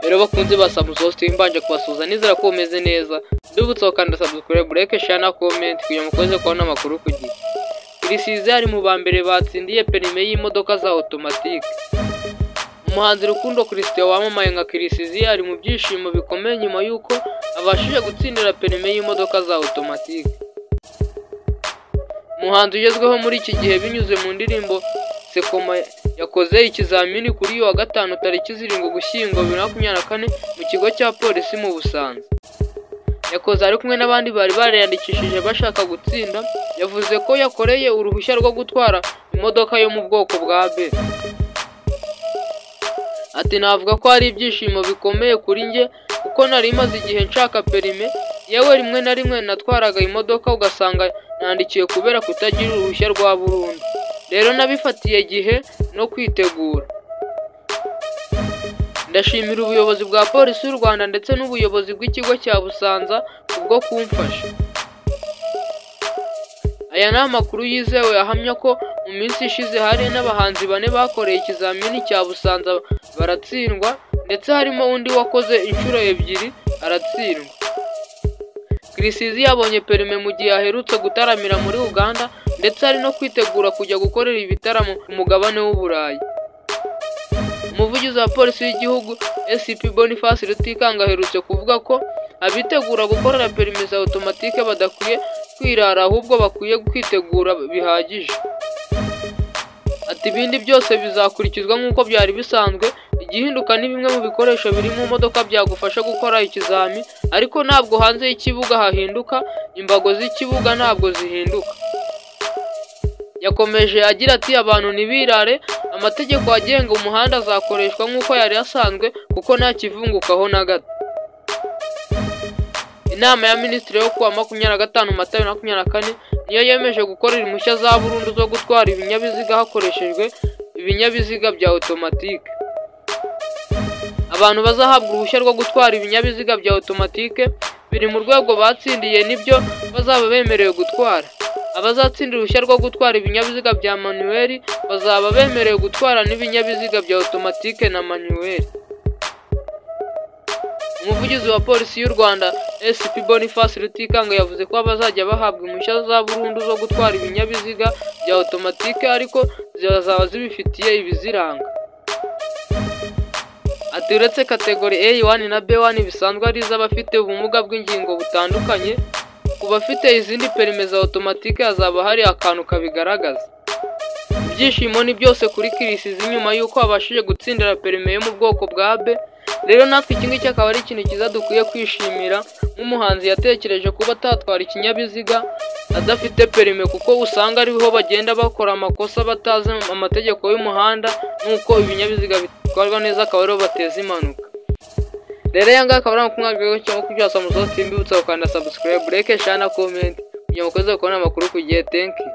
Rero bakunze basamuzo Steam mbanje kubasuza nizera ko umeze neza. Ndubutse ukanda subscribe, like, share na comment kugira mukoze kubona amakuru ku gihe. Kirisizi ari mu bambere batsindiye perime y'imodoka za automatique. Umuhanzi Rukundo Christian wamamaye nka Kirisizi ari mu byishimo bikomeye nyuma yuko abashije gutsindira perime y'imodoka za automatique. Umuhanzi ugezweho muri iki gihe binyuze mu ndirimbo Sekoma yakoze ikizamini kuri wa gatanu tariki 7 Ugushyingo 2024 mu kigo cya polisi mu Busanza. Yakoze ari kumwe n'abandi bari bariyandikishije bashaka gutsinda. Yavuze ko yakoreye uruhushya rwo gutwara imodoka yo mu bwoko bwa B. Ati navuga ko ari ibyishimo bikomeye kuri nge kuko nari maze igihe nshaka perime, yewe rimwe na rimwe natwaraga imodoka ugasanga nandikiye kubera kutagira uruhushya rwa burundu. Rero nabifatiye gihe no kwitegura. Ndashimira ubuyobozi bwa polisi y'u Rwanda ndetse n'ubuyobozi bw'ikigo cya Busanza kubwo kumfasha. Aya ni amakuru yizewe ahamya ko mu minsi ishize hari n'abahanzi 4 bakoreye ikizamini cya Busanza baratsindwa, ndetse harimo undi wakoze inshuro 2 aratsindwa. Kirisizi yabonye perime mu gihe aherutse gutaramira muri Uganda, ndetse ari no kwitegura kujya gukorera ibitaramo ku mugabane w'Uburayi. Umuvugizi wa polisi y'igihugu SP Boniface Rutikanga aherutse kuvuga ko abitegura gukorera perime za automatique badakwiye kwirara ahubwo bakwiye kwitegura bihagije. Ati ibindi byose bizakurikizwa nk'uko byari bisanzwe, igihinduka ni bimwe mu bikoresho biri mu modoka byagufasha gukora ikizami, ariko ntabwo hanze y'ikibuga hahinduka, imbago z'ikibuga ntabwo zihinduka. Yakomeje agira ati abantu nibirare, amategeko agenga umuhanda azakoreshwa nk'uko yari asanzwe kuko nta kivungukaho na gato. Inama ya Minisitiri yo kuwa 25 Mata 2024 niyo yemeje gukorera impushya za burundu zo gutwara ibinyabiziga hakoreshejwe ibinyabiziga bya automatique. Abantu bazahabwa uruhushya rwo gutwara ibinyabiziga bya automatique biri mu rwego batsindiye nibyo bazaba bemerewe gutwara. Abazatsindira uruhushya rwo gutwara ibinyabiziga bya manuel bazaba bemerewe gutwara n'ibinyabiziga bya automatique na manuel. Umuvugizi wa polisi y'u Rwanda SP Boniface Rutikanga yavuze ko abazajya bahabwa impushya za burundu zo gutwara ibinyabiziga bya automatique ariko zizaba zibifitiye ibiziranga. Ati uretse kategori A1 na B1 bisanzwe ari iz'abafite ubumuga bw'ingingo butandukanye, ku bafite izindi perime za automatique hazaba hari akantu kabigaragaza. Ibyishimo ni byose kuri Kirisizi nyuma yuko abashije gutsindira perime yo mu bwoko bwa B. Rero natwe iki ngiki akaba ari ikintu cyiza dukwiye kwishimira nk'umuhanzi yatekereje kuba atatwara ikinyabiziga adafite perime, kuko usanga ariho bagenda bakora amakosa batazi amategeko y'umuhanda nuko ibinyabiziga bitwarwa neza akaba ariho bateza impanuka. Rero yanga akaba ari kumwagirwa cyangwa kubyasa muzo Steam bibutsa ukanda subscribe, like, share na comment kugira mukoze kubona amakuru ku gihe. Thank you.